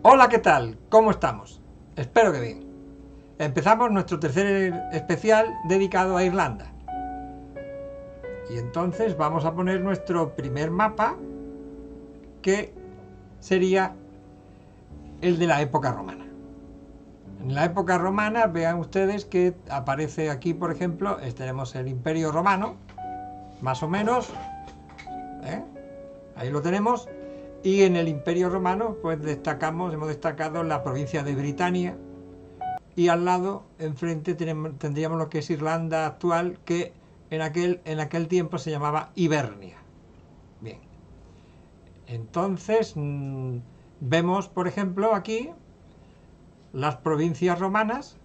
Hola, ¿qué tal? ¿Cómo estamos? Espero que bien. Empezamos nuestro tercer especial dedicado a Irlanda. Y entonces vamos a poner nuestro primer mapa, que sería el de la época romana. En la época romana, vean ustedes que aparece aquí, por ejemplo, tenemos el Imperio Romano, más o menos, ¿eh? Ahí lo tenemos. Y en el Imperio Romano, pues hemos destacado la provincia de Britania, y al lado, enfrente, tendríamos lo que es Irlanda actual, que en aquel tiempo se llamaba Hibernia. Bien, entonces vemos, por ejemplo, aquí las provincias romanas,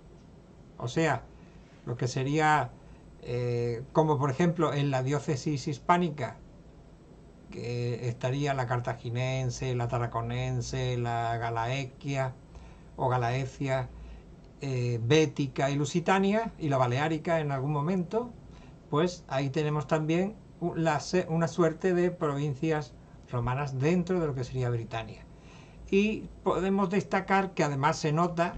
o sea, lo que sería, como por ejemplo en la diócesis hispánica, que estaría la cartaginense, la tarraconense, la galaequia o galaecia, bética y lusitania, y la baleárica en algún momento. Pues ahí tenemos también una suerte de provincias romanas dentro de lo que sería Britania. Y podemos destacar que además se nota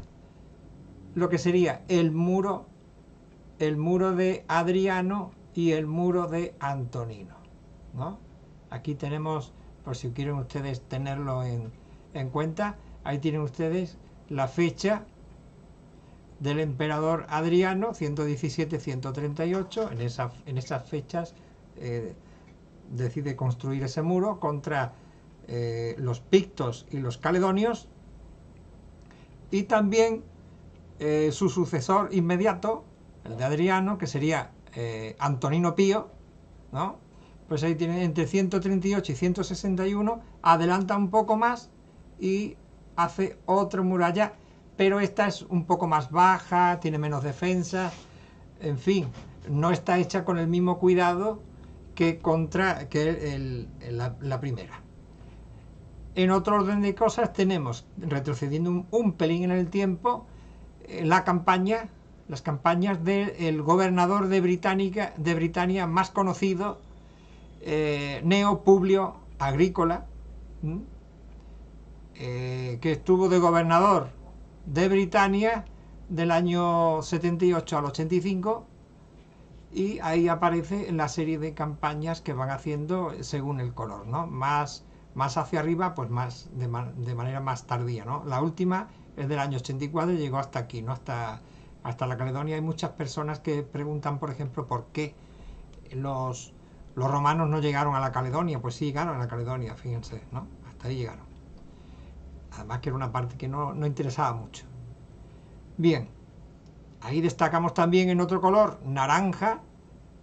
lo que sería el muro de Adriano y el muro de Antonino, ¿no? Aquí tenemos, por si quieren ustedes tenerlo en cuenta, ahí tienen ustedes la fecha del emperador Adriano, 117-138. En esas fechas decide construir ese muro contra los pictos y los caledonios. Y también su sucesor inmediato, el de Adriano, que sería Antonino Pío, ¿no? Pues ahí tiene entre 138 y 161, adelanta un poco más y hace otra muralla, pero esta es un poco más baja, tiene menos defensa, en fin, no está hecha con el mismo cuidado que la primera. En otro orden de cosas tenemos, retrocediendo un pelín en el tiempo, las campañas del gobernador de Britania más conocido, Gneo Publio Agrícola, que estuvo de gobernador de Britania del año 78 al 85, y ahí aparece la serie de campañas que van haciendo según el color, ¿no? Más hacia arriba, pues más de manera más tardía, ¿no? La última es del año 84 y llegó hasta aquí, ¿no? Hasta la Caledonia. Hay muchas personas que preguntan, por ejemplo, por qué los romanos no llegaron a la Caledonia. Pues sí llegaron a la Caledonia, fíjense, ¿no? Hasta ahí llegaron. Además que era una parte que no interesaba mucho. Bien, ahí destacamos también en otro color, naranja,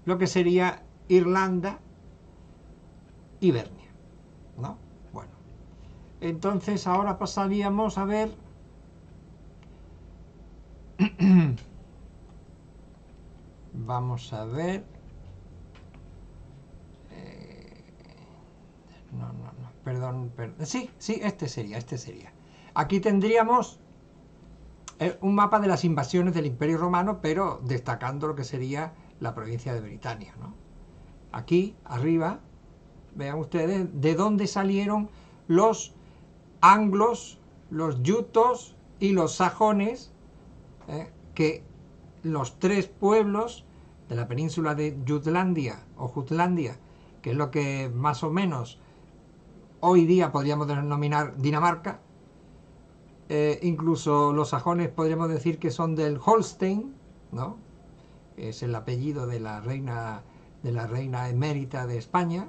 lo que sería Irlanda, Hibernia, ¿no? Bueno, entonces ahora pasaríamos a ver vamos a ver, no, perdón, sí, este sería. Aquí tendríamos un mapa de las invasiones del Imperio Romano, pero destacando lo que sería la provincia de Britania, ¿no? Aquí arriba, vean ustedes de dónde salieron los anglos, los yutos y los sajones, que los tres pueblos de la península de Jutlandia o Jutlandia, que es lo que más o menos hoy día podríamos denominar Dinamarca. Incluso los sajones podríamos decir que son del Holstein, ¿no? Es el apellido de la reina emérita de España.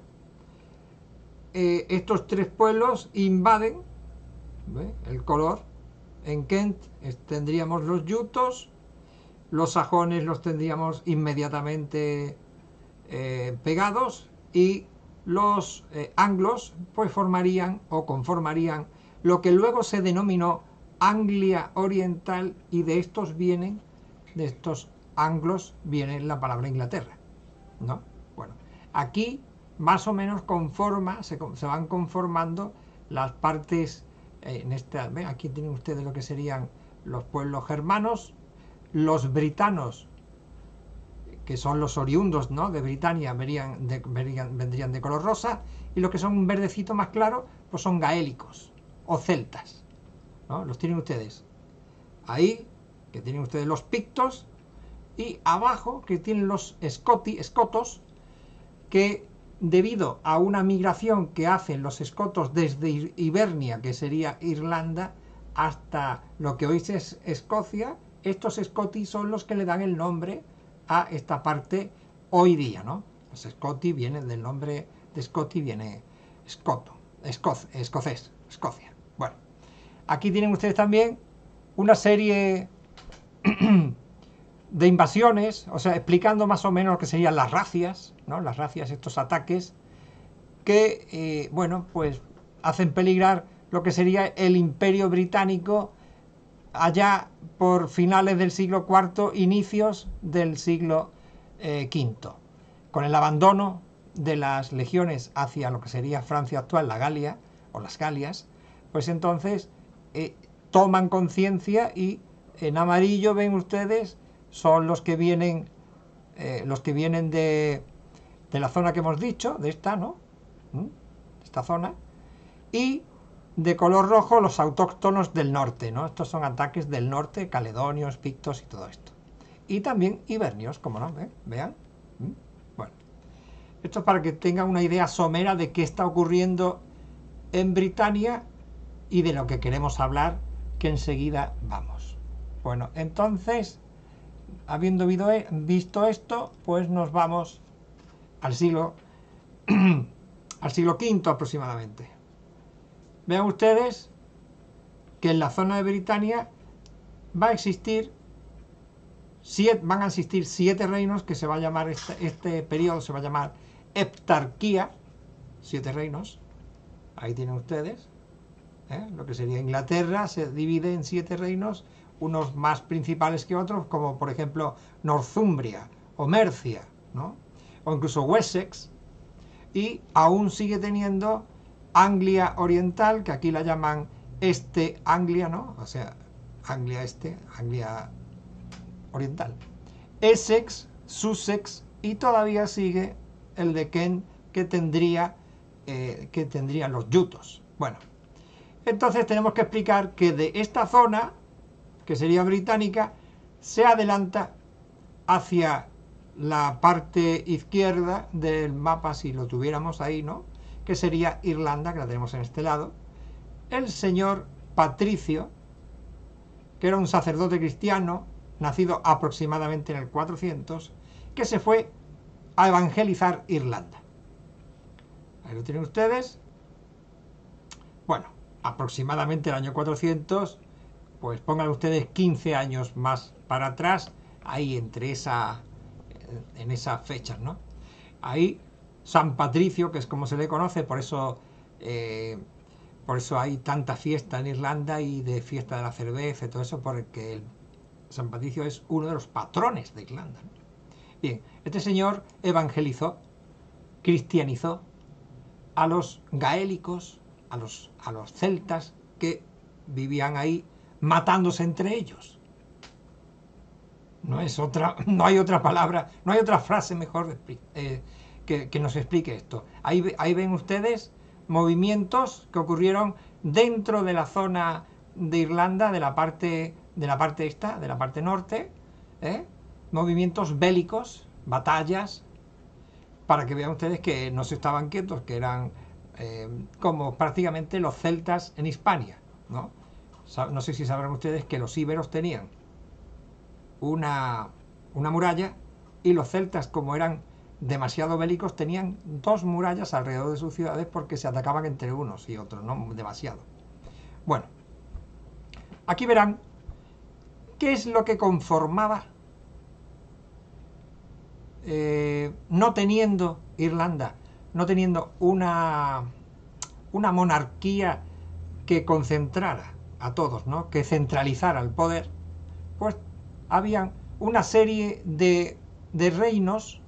Estos tres pueblos invaden, ¿ve? El color. En Kent tendríamos los yutos, los sajones los tendríamos inmediatamente pegados, y los anglos pues formarían o conformarían lo que luego se denominó Anglia Oriental, y de estos anglos viene la palabra Inglaterra, ¿no? Bueno, aquí más o menos se van conformando las partes aquí tienen ustedes lo que serían los pueblos germanos, los britanos, que son los oriundos, ¿no?, de Britania, vendrían de color rosa, y los que son un verdecito más claro, pues son gaélicos o celtas, ¿no? Los tienen ustedes ahí, que tienen ustedes los pictos, y abajo que tienen los escotos, que debido a una migración que hacen los escotos desde Hibernia, que sería Irlanda, hasta lo que hoy es Escocia, estos Scoti son los que le dan el nombre a esta parte hoy día, ¿no? Los Scoti vienen del nombre de Scoti, viene escocés, Escocia. Bueno, aquí tienen ustedes también una serie de invasiones, o sea, explicando más o menos lo que serían las racias, ¿no? Las racias, estos ataques que, bueno, pues hacen peligrar lo que sería el Imperio Británico allá por finales del siglo IV, inicios del siglo V, con el abandono de las legiones hacia lo que sería Francia actual, la Galia, o las Galias, pues entonces toman conciencia y en amarillo ven ustedes son los que vienen de la zona que hemos dicho, de esta, ¿no? Esta zona, y de color rojo los autóctonos del norte, ¿no? Estos son ataques del norte, caledonios, pictos y todo esto. Y también ibernios, como no, vean. Bueno, esto es para que tengan una idea somera de qué está ocurriendo en Britania y de lo que queremos hablar, que enseguida vamos. Bueno, entonces, habiendo visto esto, pues nos vamos al siglo V aproximadamente. Vean ustedes que en la zona de Britania van a existir 7 reinos, que se va a llamar, este periodo se va a llamar heptarquía, 7 reinos. Ahí tienen ustedes, lo que sería Inglaterra se divide en 7 reinos, unos más principales que otros, como por ejemplo Northumbria o Mercia, ¿no? O incluso Wessex, y aún sigue teniendo Anglia Oriental, que aquí la llaman Este Anglia, ¿no? O sea, Anglia Este, Anglia Oriental. Essex, Sussex, y todavía sigue el de Kent, que tendrían los yutos. Bueno, entonces tenemos que explicar que de esta zona, que sería británica, se adelanta hacia la parte izquierda del mapa, si lo tuviéramos ahí, ¿no? Que sería Irlanda, que la tenemos en este lado. El señor Patricio, que era un sacerdote cristiano, nacido aproximadamente en el 400, que se fue a evangelizar Irlanda. Ahí lo tienen ustedes. Bueno, aproximadamente el año 400, pues pongan ustedes 15 años más para atrás, ahí en esas fechas, ¿no? Ahí San Patricio, que es como se le conoce, por eso hay tanta fiesta en Irlanda y de fiesta de la cerveza y todo eso, porque San Patricio es uno de los patrones de Irlanda, ¿no? Bien, este señor evangelizó, cristianizó a los gaélicos, a los celtas que vivían ahí matándose entre ellos. No hay otra palabra, no hay otra frase mejor que nos explique esto. Ahí ven ustedes movimientos que ocurrieron dentro de la zona de Irlanda, de la parte norte, movimientos bélicos, batallas, para que vean ustedes que no se estaban quietos, que eran como prácticamente los celtas en Hispania, ¿no? No sé si sabrán ustedes que los íberos tenían una muralla, y los celtas, como eran demasiado bélicos, tenían 2 murallas alrededor de sus ciudades porque se atacaban entre unos y otros, no demasiado. Bueno, aquí verán qué es lo que conformaba, no teniendo Irlanda, no teniendo una monarquía que concentrara a todos, ¿no? Que centralizara el poder, pues habían una serie de reinos,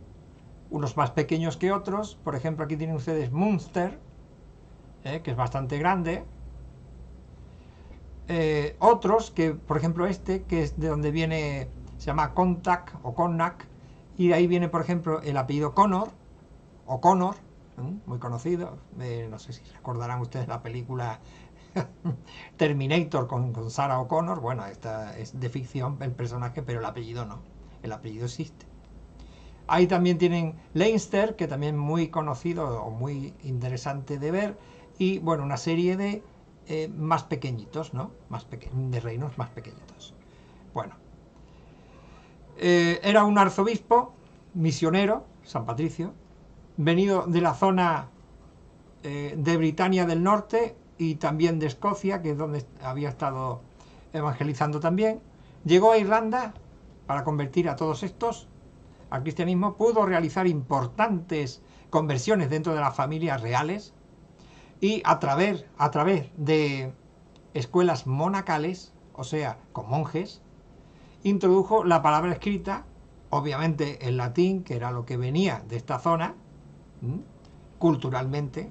unos más pequeños que otros. Por ejemplo, aquí tienen ustedes Munster, que es bastante grande. Otros que, por ejemplo, que es de donde viene, se llama Connacht o Connacht, y de ahí viene, por ejemplo, el apellido Connor, o Connor, muy conocido. No sé si recordarán ustedes la película Terminator con Sarah O'Connor, bueno, esta es de ficción el personaje, pero el apellido no, el apellido existe. Ahí también tienen Leinster, que también es muy conocido o muy interesante de ver, y bueno, una serie de más pequeñitos, ¿no? De reinos más pequeñitos. Bueno, era un arzobispo misionero, San Patricio, venido de la zona de Britania del Norte y también de Escocia, que es donde había estado evangelizando también. Llegó a Irlanda para convertir a todos estos al cristianismo, pudo realizar importantes conversiones dentro de las familias reales y a través de escuelas monacales, o sea, con monjes, introdujo la palabra escrita, obviamente en latín, que era lo que venía de esta zona, culturalmente,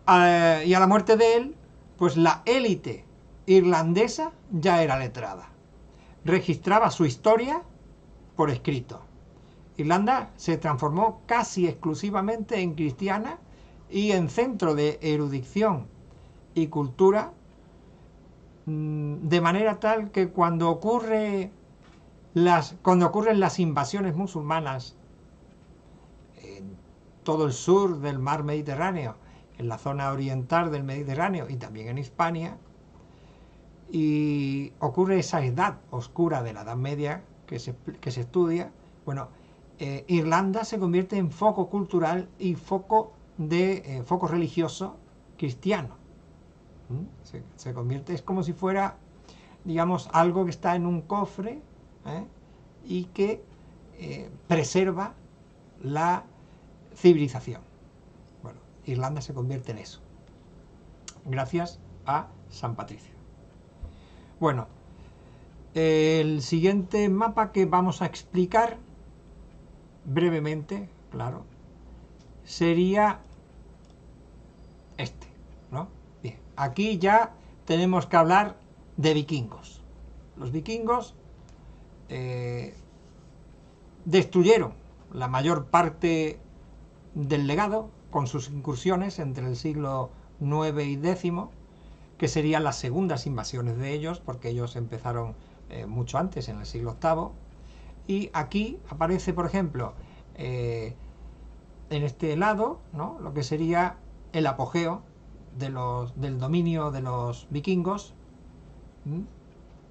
y a la muerte de él, pues la élite irlandesa ya era letrada, registraba su historia por escrito. Irlanda se transformó casi exclusivamente en cristiana y en centro de erudición y cultura, de manera tal que cuando ocurren las invasiones musulmanas en todo el sur del mar Mediterráneo, en la zona oriental del Mediterráneo y también en Hispania, y ocurre esa edad oscura de la Edad Media que se estudia, bueno, Irlanda se convierte en foco cultural y foco religioso cristiano. Se convierte, es como si fuera, digamos, algo que está en un cofre y que preserva la civilización. Bueno, Irlanda se convierte en eso, gracias a San Patricio. Bueno, el siguiente mapa que vamos a explicar brevemente, claro, sería este, ¿no? Bien, aquí ya tenemos que hablar de vikingos. Los vikingos destruyeron la mayor parte del legado con sus incursiones entre el siglo IX y X, que serían las segundas invasiones de ellos, porque ellos empezaron mucho antes, en el siglo VIII. Y aquí aparece, por ejemplo, en este lado, ¿no?, lo que sería el apogeo del dominio de los vikingos.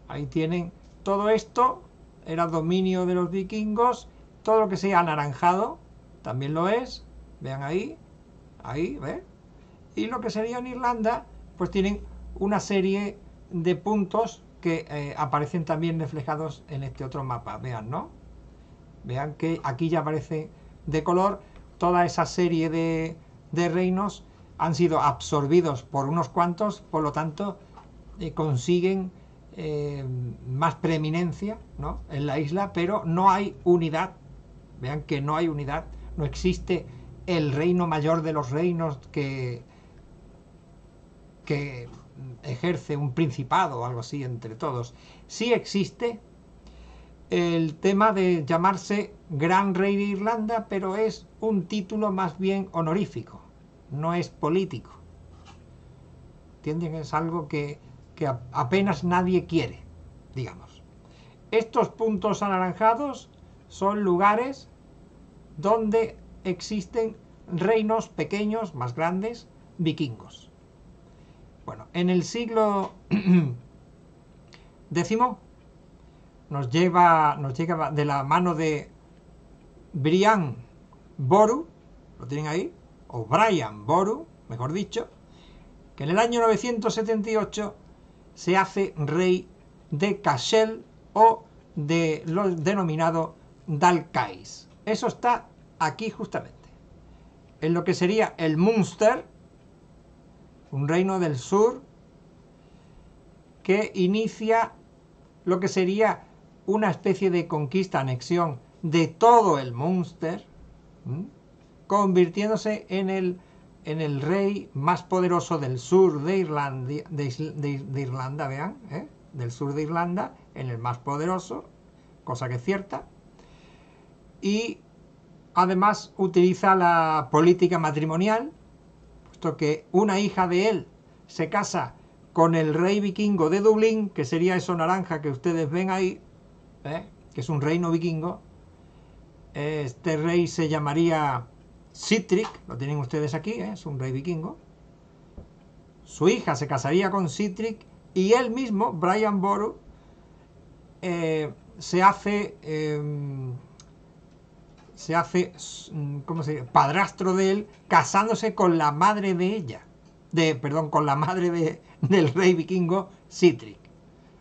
Ahí tienen todo esto, era dominio de los vikingos, todo lo que sea anaranjado también lo es, vean ahí, ¿ves? Y lo que sería en Irlanda, pues tienen una serie de puntos que aparecen también reflejados en este otro mapa, vean, ¿no? Vean que aquí ya aparece de color toda esa serie de reinos, han sido absorbidos por unos cuantos, por lo tanto consiguen más preeminencia, ¿no?, en la isla, pero no hay unidad. Vean que no hay unidad, no existe el reino mayor de los reinos que ejerce un principado o algo así entre todos. Sí existe el tema de llamarse Gran Rey de Irlanda, pero es un título más bien honorífico, no es político. ¿Entienden? Es algo que apenas nadie quiere, digamos. Estos puntos anaranjados son lugares donde existen reinos pequeños, más grandes, vikingos. Bueno, en el siglo X nos llega de la mano de Brian Boru, lo tienen ahí, o Brian Boru, mejor dicho, que en el año 978 se hace rey de Cashel, o de lo denominado Dalkais. Eso está aquí justamente, en lo que sería el Munster, un reino del sur que inicia lo que sería una especie de conquista, anexión de todo el Munster, convirtiéndose en el rey más poderoso del sur de Irlanda, vean, del sur de Irlanda, en el más poderoso, cosa que es cierta, y además utiliza la política matrimonial, puesto que una hija de él se casa con el rey vikingo de Dublín, que sería eso naranja que ustedes ven ahí, que es un reino vikingo. Este rey se llamaría Sihtric, lo tienen ustedes aquí, es un rey vikingo. Su hija se casaría con Sihtric y él mismo, Brian Boru, se hace ¿cómo se dice? Padrastro de él, casándose con la madre de ella, con la madre del rey vikingo Sihtric.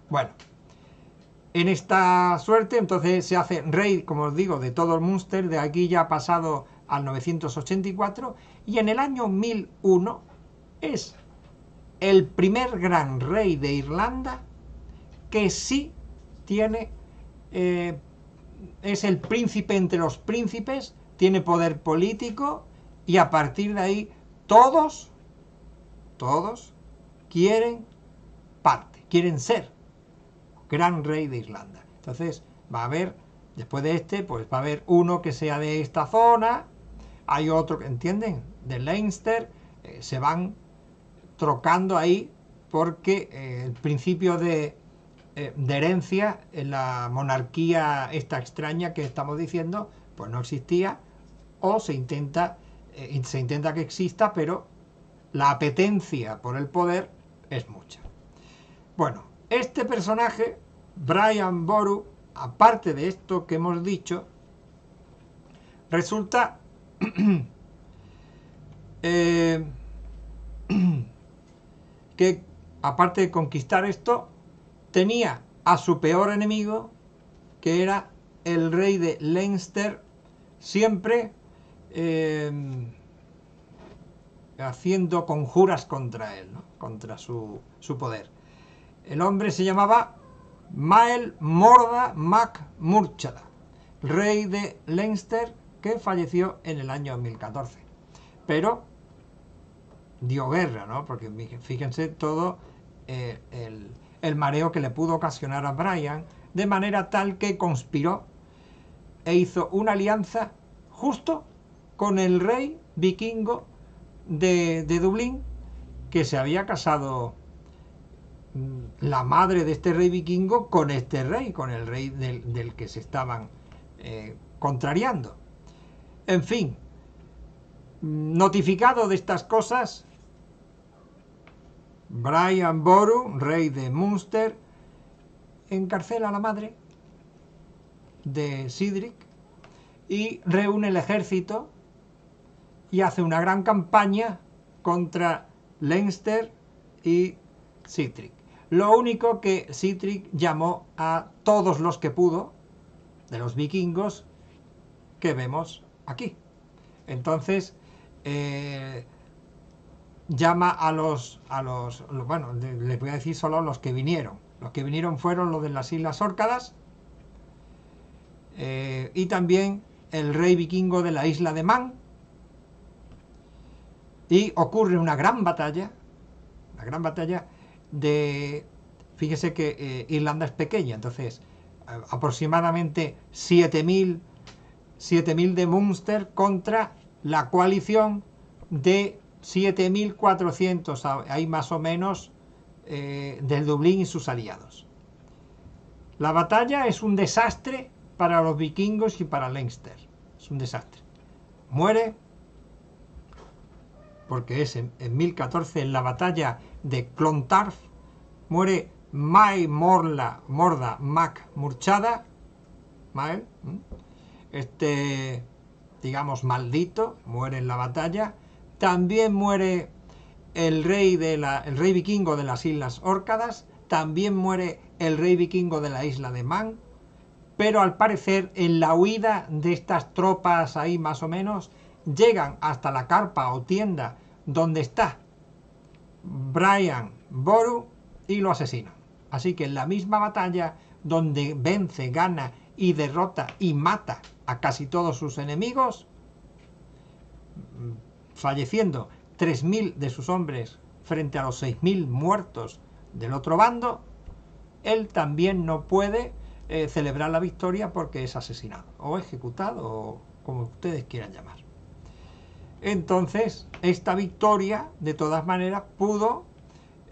Bueno, en esta suerte entonces se hace rey, como os digo, de todo el Munster. De aquí ya ha pasado al 984, y en el año 1001 es el primer gran rey de Irlanda que sí tiene, es el príncipe entre los príncipes, tiene poder político, y a partir de ahí todos quieren parte, quieren ser gran rey de Irlanda. Entonces va a haber, después de este, pues va a haber uno que sea de esta zona, hay otro que, ¿entienden?, de Leinster, se van trocando ahí porque el principio de herencia en la monarquía esta extraña que estamos diciendo, pues no existía, o se intenta que exista, pero la apetencia por el poder es mucha. Bueno, este personaje, Brian Boru, aparte de esto que hemos dicho, resulta que, aparte de conquistar esto, tenía a su peor enemigo, que era el rey de Leinster, siempre haciendo conjuras contra él, ¿no?, contra su poder. El hombre se llamaba Mael Morda Mac Murchada, rey de Leinster, que falleció en el año 1014. Pero dio guerra, ¿no? Porque fíjense todo el mareo que le pudo ocasionar a Brian, de manera tal que conspiró e hizo una alianza justo con el rey vikingo de Dublín, que se había casado la madre de este rey vikingo con este rey, con el rey del que se estaban contrariando. En fin, notificado de estas cosas, Brian Boru, rey de Munster, encarcela a la madre de Sihtric y reúne el ejército y hace una gran campaña contra Leinster y Sihtric. Lo único que Sihtric llamó a todos los que pudo, de los vikingos que vemos aquí. Entonces llama a los bueno, les voy a decir solo los que vinieron. Los que vinieron fueron los de las Islas Órcadas, y también el rey vikingo de la isla de Man. Y ocurre una gran batalla de... Fíjese que Irlanda es pequeña, entonces aproximadamente 7.000 de Munster contra la coalición de 7.400, ahí más o menos, del Dublín y sus aliados. La batalla es un desastre para los vikingos y para Leinster. Es un desastre. Muere, porque es en 1014, en la batalla de Clontarf, muere Mael Morda Mac Murchada, Mael, digamos maldito, muere en la batalla. También muere el rey vikingo de las Islas Órcadas, también muere el rey vikingo de la isla de Man, pero al parecer en la huida de estas tropas ahí más o menos, llegan hasta la carpa o tienda donde está Brian Boru y lo asesinan. Así que en la misma batalla donde vence, gana y derrota y mata a casi todos sus enemigos, falleciendo 3.000 de sus hombres frente a los 6.000 muertos del otro bando, él también no puede celebrar la victoria porque es asesinado o ejecutado, o como ustedes quieran llamar. Entonces, esta victoria, de todas maneras, pudo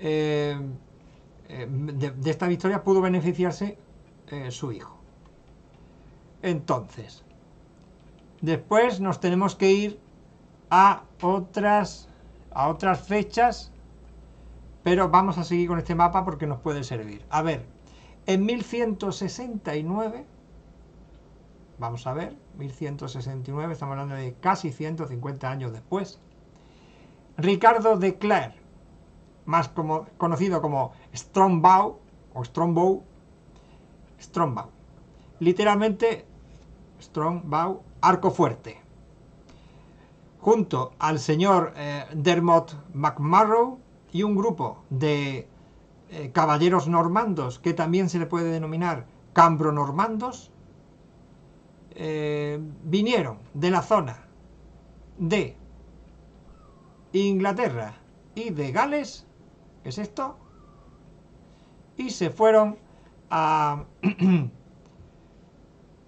de esta victoria pudo beneficiarse su hijo. Entonces, después nos tenemos que ir a otras fechas, pero vamos a seguir con este mapa porque nos puede servir. A ver, en 1169, vamos a ver, 1169, estamos hablando de casi 150 años después, Ricardo de Clare, más conocido como Strongbow, o Strongbow, literalmente Strongbow, arco fuerte, junto al señor Dermot McMurrough y un grupo de caballeros normandos, que también se le puede denominar cambro-normandos, vinieron de la zona de Inglaterra y de Gales, ¿qué es esto? Y se fueron a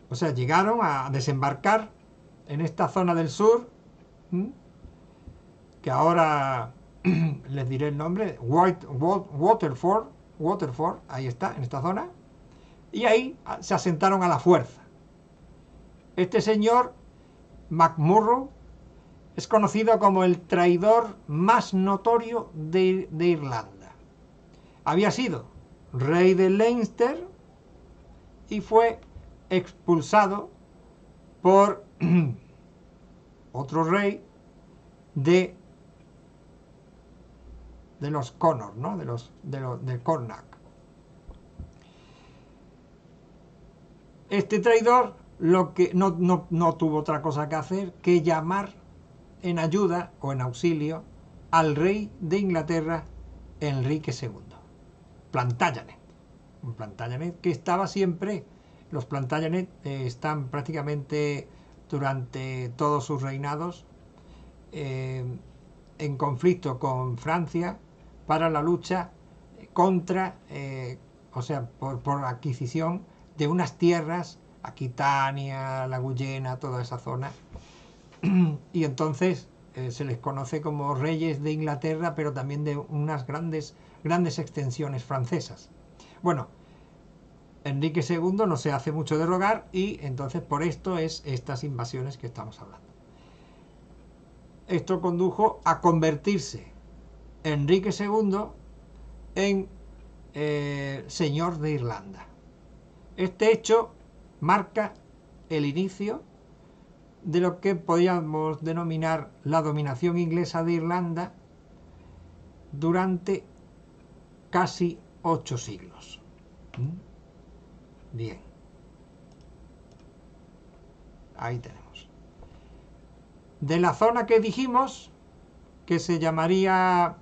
o sea, llegaron a desembarcar en esta zona del sur, que ahora les diré el nombre, Waterford, ahí está, en esta zona, y ahí se asentaron a la fuerza. Este señor McMurrough es conocido como el traidor más notorio de Irlanda. Había sido rey de Leinster y fue expulsado por otro rey de los Connor, ¿no? de Cornac. Este traidor no tuvo otra cosa que hacer que llamar en ayuda o en auxilio al rey de Inglaterra, Enrique II, Plantagenet. Un Plantagenet que estaba siempre, los Plantagenet están prácticamente durante todos sus reinados en conflicto con Francia para la lucha contra, o sea, por adquisición de unas tierras, Aquitania, la Guyena, toda esa zona, y entonces se les conoce como reyes de Inglaterra, pero también de unas grandes extensiones francesas. Bueno, Enrique II no se hace mucho de rogar y entonces por esto es estas invasiones que estamos hablando. Esto condujo a convertirse Enrique II en señor de Irlanda. Este hecho marca el inicio de lo que podríamos denominar la dominación inglesa de Irlanda durante casi 8 siglos. Bien. Ahí tenemos. De la zona que dijimos, que se llamaría,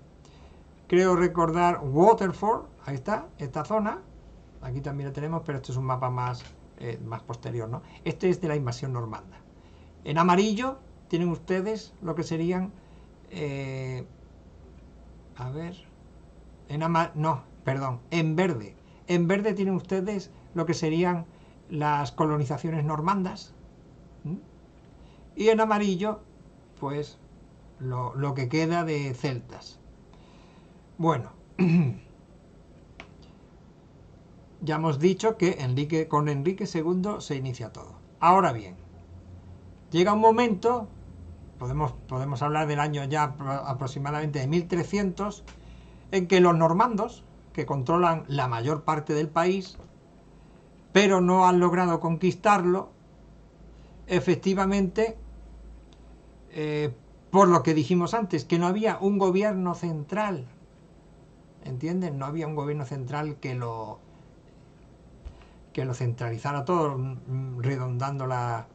creo recordar, Waterford, ahí está, esta zona. Aquí también la tenemos, pero este es un mapa más posterior, ¿no? Este es de la invasión normanda. En amarillo tienen ustedes lo que serían, a ver, en verde. En verde tienen ustedes lo que serían las colonizaciones normandas. Y en amarillo, pues, lo que queda de celtas. Bueno, ya hemos dicho que con Enrique II se inicia todo. Ahora bien, llega un momento, podemos hablar del año ya aproximadamente de 1300, en que los normandos, que controlan la mayor parte del país, pero no han logrado conquistarlo, efectivamente, por lo que dijimos antes, que no había un gobierno central, ¿entienden? No había un gobierno central que lo centralizara todo, redondando la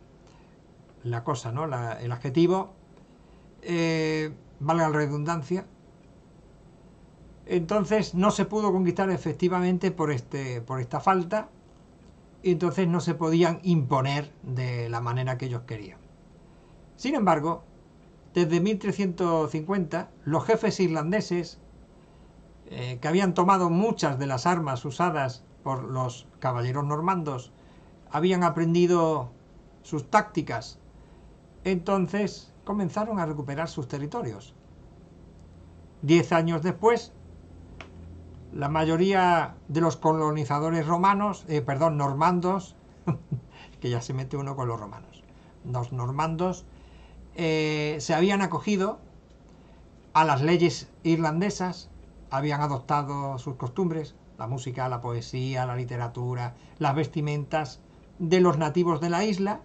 cosa, ¿no? El adjetivo, valga la redundancia. Entonces no se pudo conquistar efectivamente por esta falta, y entonces no se podían imponer de la manera que ellos querían. Sin embargo, desde 1350, los jefes irlandeses, que habían tomado muchas de las armas usadas por los caballeros normandos, habían aprendido sus tácticas, entonces comenzaron a recuperar sus territorios. 10 años después, la mayoría de los colonizadores romanos, normandos, que ya se mete uno con los romanos, los normandos se habían acogido a las leyes irlandesas, habían adoptado sus costumbres, la música, la poesía, la literatura, las vestimentas de los nativos de la isla,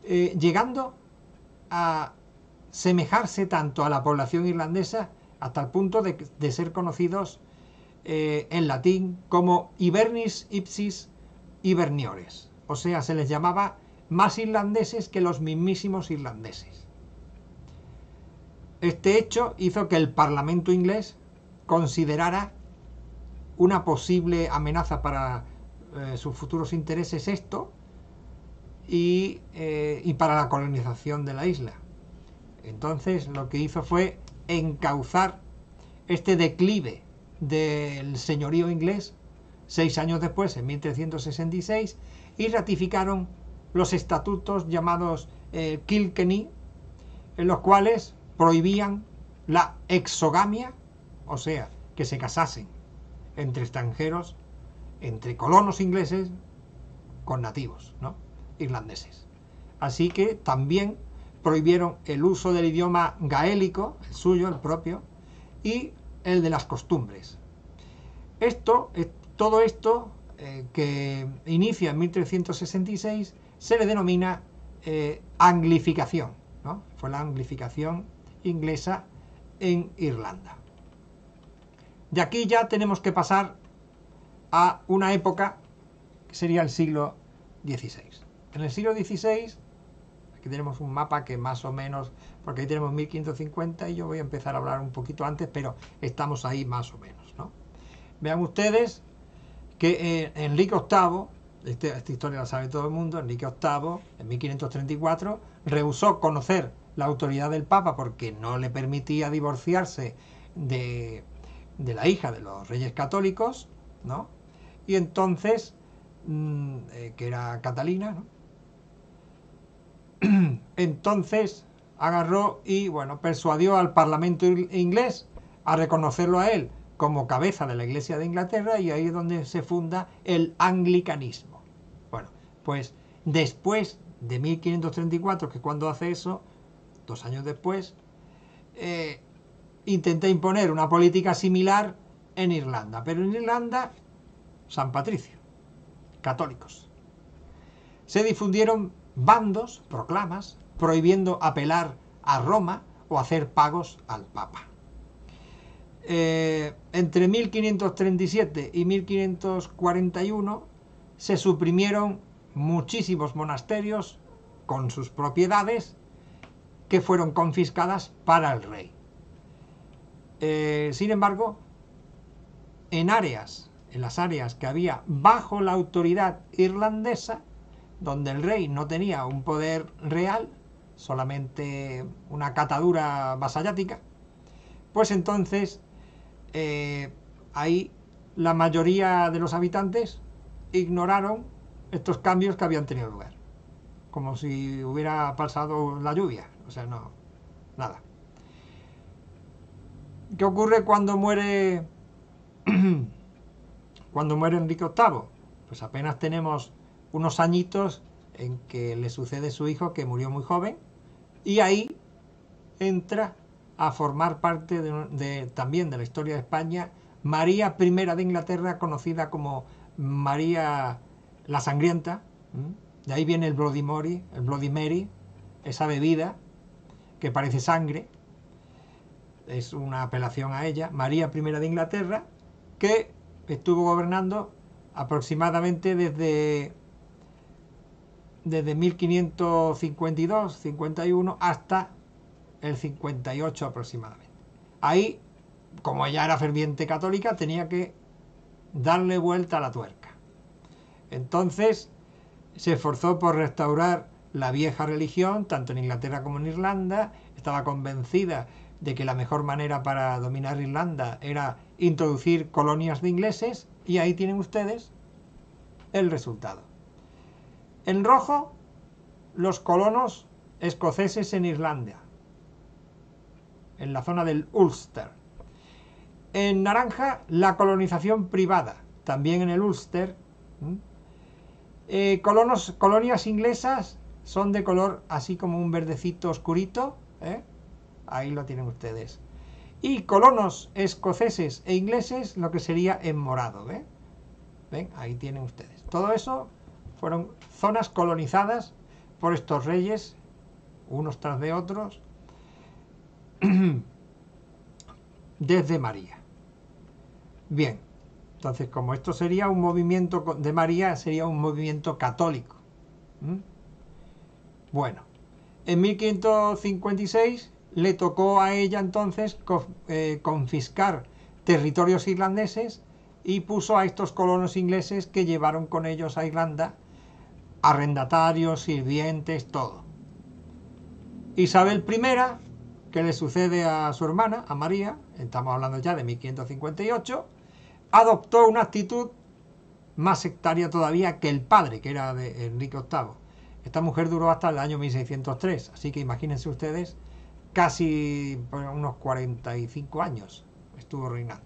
llegando a semejarse tanto a la población irlandesa hasta el punto de ser conocidos en latín como Hibernis ipsis hiberniores, o sea, se les llamaba más irlandeses que los mismísimos irlandeses. Este hecho hizo que el Parlamento inglés considerara una posible amenaza para sus futuros intereses esto y para la colonización de la isla. Entonces lo que hizo fue encauzar este declive del señorío inglés 6 años después, en 1366, y ratificaron los estatutos llamados Kilkenny, en los cuales prohibían la exogamia, o sea, que se casasen entre extranjeros, entre colonos ingleses con nativos, ¿no?, irlandeses. Así que también prohibieron el uso del idioma gaélico, el suyo, el propio, y el de las costumbres. Todo esto que inicia en 1366 se le denomina anglificación, ¿no? Fue la anglificación inglesa en Irlanda. De aquí ya tenemos que pasar a una época que sería el siglo XVI. En el siglo XVI, aquí tenemos un mapa que más o menos, porque ahí tenemos 1550 y yo voy a empezar a hablar un poquito antes, pero estamos ahí más o menos, ¿no? Vean ustedes que Enrique VIII, esta historia la sabe todo el mundo, Enrique VIII, en 1534, rehusó conocer la autoridad del Papa porque no le permitía divorciarse de la hija de los reyes católicos, ¿no? Y entonces, que era Catalina, ¿no? Entonces agarró y, bueno, persuadió al Parlamento inglés a reconocerlo a él como cabeza de la Iglesia de Inglaterra, y ahí es donde se funda el anglicanismo. Bueno, pues después de 1534, que es cuando hace eso, 2 años después, intenta imponer una política similar en Irlanda, pero en Irlanda, San Patricio, católicos. Se difundieron bandos, proclamas, prohibiendo apelar a Roma o hacer pagos al Papa. Entre 1537 y 1541 se suprimieron muchísimos monasterios con sus propiedades que fueron confiscadas para el rey. Sin embargo, en las áreas que había bajo la autoridad irlandesa, donde el rey no tenía un poder real, solamente una catadura vasallática, pues entonces ahí la mayoría de los habitantes ignoraron estos cambios que habían tenido lugar, como si hubiera pasado la lluvia, o sea, no, nada. ¿Qué ocurre cuando muere Enrique VIII? Pues apenas tenemos unos añitos en que le sucede su hijo, que murió muy joven, y ahí entra a formar parte también de la historia de España María I de Inglaterra, conocida como María la Sangrienta. De ahí viene el Bloody Mary, esa bebida que parece sangre, es una apelación a ella. María I de Inglaterra, que estuvo gobernando aproximadamente desde 1552-51 hasta el 58 aproximadamente. Ahí, como ella era ferviente católica, tenía que darle vuelta a la tuerca. Entonces se esforzó por restaurar la vieja religión, tanto en Inglaterra como en Irlanda. Estaba convencida de que la mejor manera para dominar Irlanda era introducir colonias de ingleses, y ahí tienen ustedes el resultado. En rojo, los colonos escoceses en Irlanda, en la zona del Ulster. En naranja, la colonización privada, también en el Ulster. Colonias inglesas son de color así como un verdecito oscurito, ¿eh? Ahí lo tienen ustedes. Y colonos escoceses e ingleses, lo que sería en morado, ¿ven? ¿Ven? Ahí tienen ustedes. Todo eso fueron zonas colonizadas por estos reyes, unos tras de otros, desde María. Bien, entonces como esto sería un movimiento de María, sería un movimiento católico. Bueno, en 1556 le tocó a ella entonces confiscar territorios irlandeses y puso a estos colonos ingleses que llevaron con ellos a Irlanda, arrendatarios, sirvientes, todo. Isabel I, que le sucede a su hermana, a María, estamos hablando ya de 1558, adoptó una actitud más sectaria todavía que el padre, que era de Enrique VIII. Esta mujer duró hasta el año 1603, así que imagínense ustedes, casi unos 45 años estuvo reinando.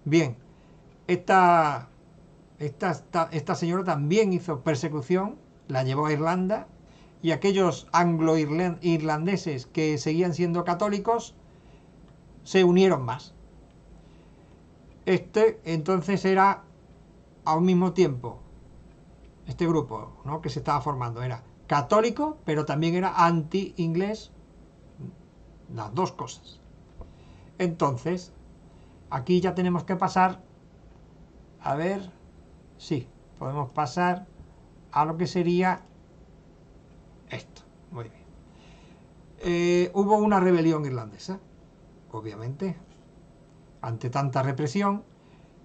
Bien, esta señora también hizo persecución, la llevó a Irlanda, y aquellos anglo-irlandeses que seguían siendo católicos se unieron más. Entonces era a un mismo tiempo, este grupo, ¿no?, que se estaba formando era católico, pero también era anti-inglés, las dos cosas. Entonces, aquí ya tenemos que pasar, a ver, sí, podemos pasar a lo que sería esto. Muy bien. Hubo una rebelión irlandesa, obviamente, ante tanta represión.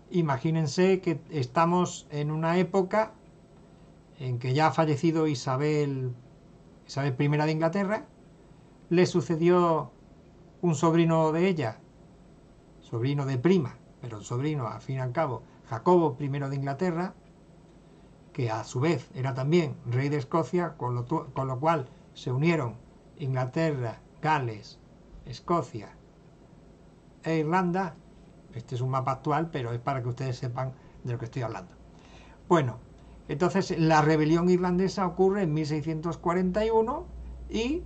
Imagínense que estamos en una época en que ya ha fallecido Isabel I de Inglaterra, le sucedió un sobrino de ella, sobrino de prima, pero sobrino al fin y al cabo, Jacobo I de Inglaterra, que a su vez era también rey de Escocia, con lo cual se unieron Inglaterra, Gales, Escocia e Irlanda. Este es un mapa actual, pero es para que ustedes sepan de lo que estoy hablando. Bueno, entonces la rebelión irlandesa ocurre en 1641 y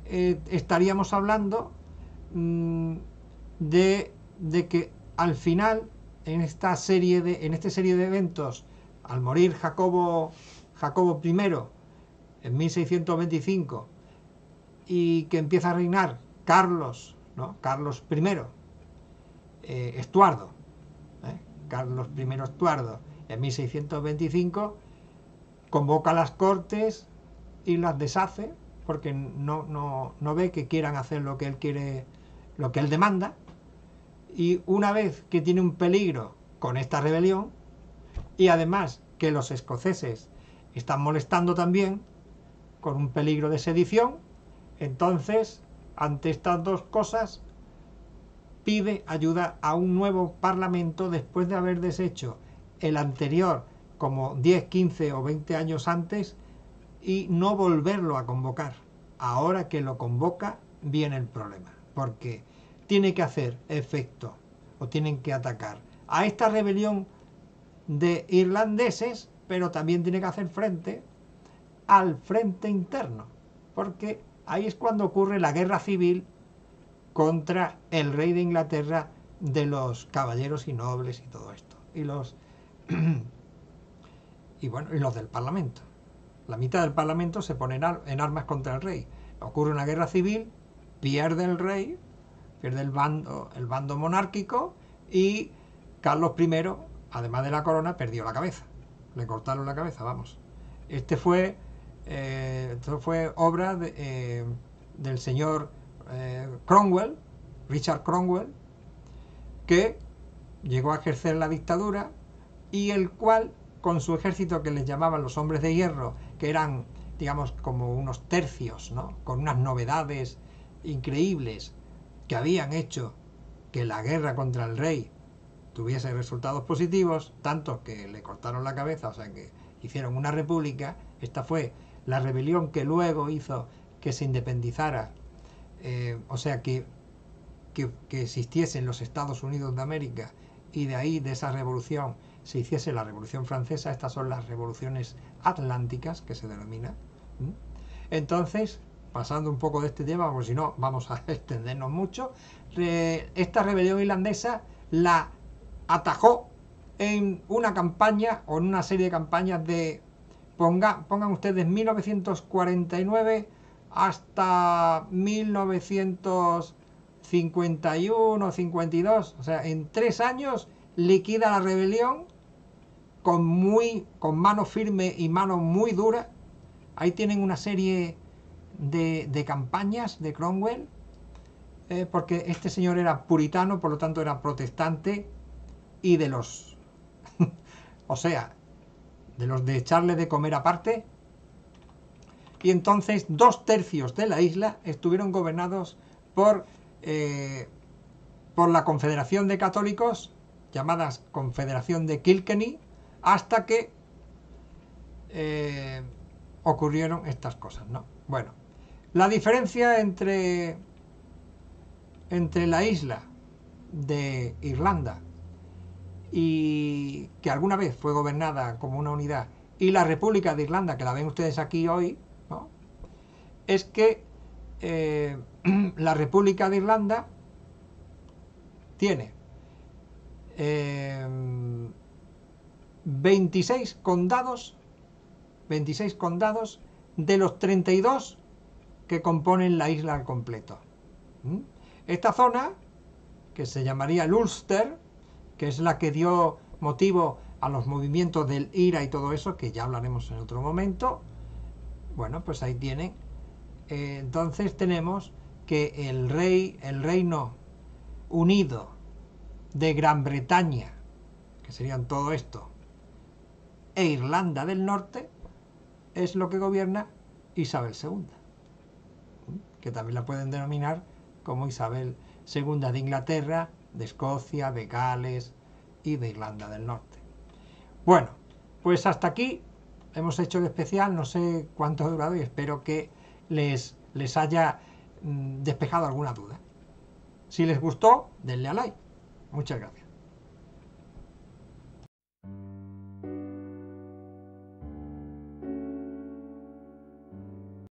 estaríamos hablando de que al final, en esta serie de eventos, al morir Jacobo I en 1625 y que empieza a reinar Carlos, ¿no?, Carlos I, Estuardo, Carlos I Estuardo, en 1625, convoca a las cortes y las deshace porque no ve que quieran hacer lo que él quiere, lo que él demanda. Y una vez que tiene un peligro con esta rebelión, y además que los escoceses están molestando también con un peligro de sedición, entonces, ante estas dos cosas, pide ayuda a un nuevo parlamento después de haber deshecho el anterior como 10, 15 o 20 años antes y no volverlo a convocar. Ahora que lo convoca viene el problema, porque tiene que hacer efecto o tienen que atacar a esta rebelión de irlandeses, pero también tiene que hacer frente al frente interno, porque ahí es cuando ocurre la guerra civil contra el rey de Inglaterra, de los caballeros y nobles y todo esto, y los del parlamento. La mitad del parlamento se pone en armas contra el rey. Ocurre una guerra civil, pierde el rey, pierde el bando monárquico, y Carlos I, además de la corona, perdió la cabeza. Le cortaron la cabeza, vamos. Esto fue obra del señor Cromwell, Richard Cromwell, que llegó a ejercer la dictadura y el cual, con su ejército que les llamaban los hombres de hierro, que eran, digamos, como unos tercios, ¿no?, con unas novedades increíbles que habían hecho que la guerra contra el rey tuviese resultados positivos, tanto que le cortaron la cabeza, o sea que hicieron una república. Esta fue la rebelión que luego hizo que se independizara, o sea que que existiese en los Estados Unidos de América, y de ahí, de esa revolución, se hiciese la Revolución Francesa. Estas son las revoluciones atlánticas, que se denomina. Entonces, pasando un poco de este tema, porque si no vamos a extendernos mucho, esta rebelión irlandesa la atajó en una campaña, o en una serie de campañas de, pongan ustedes, 1949 hasta 1951 o 52, o sea, en 3 años liquida la rebelión con mano firme y mano muy dura. Ahí tienen una serie de campañas de Cromwell, porque este señor era puritano, por lo tanto era protestante, y de los o sea, de los de echarle de comer aparte. Y entonces 2/3 de la isla estuvieron gobernados por la Confederación de Católicos, llamadas Confederación de Kilkenny, hasta que ocurrieron estas cosas, ¿no? Bueno, la diferencia entre la isla de Irlanda, y que alguna vez fue gobernada como una unidad, y la República de Irlanda, que la ven ustedes aquí hoy, ¿no?, es que la República de Irlanda tiene 26 condados de los 32 que componen la isla al completo. Esta zona, que se llamaría el Ulster, que es la que dio motivo a los movimientos del IRA y todo eso, que ya hablaremos en otro momento. Bueno, pues ahí tienen. Entonces tenemos que el Reino Unido de Gran Bretaña, que serían todo esto, e Irlanda del Norte, es lo que gobierna Isabel II, que también la pueden denominar como Isabel II de Inglaterra, de Escocia, de Gales y de Irlanda del Norte. Bueno, pues hasta aquí hemos hecho el especial. No sé cuánto ha durado y espero que les haya despejado alguna duda. Si les gustó, denle a like. Muchas gracias.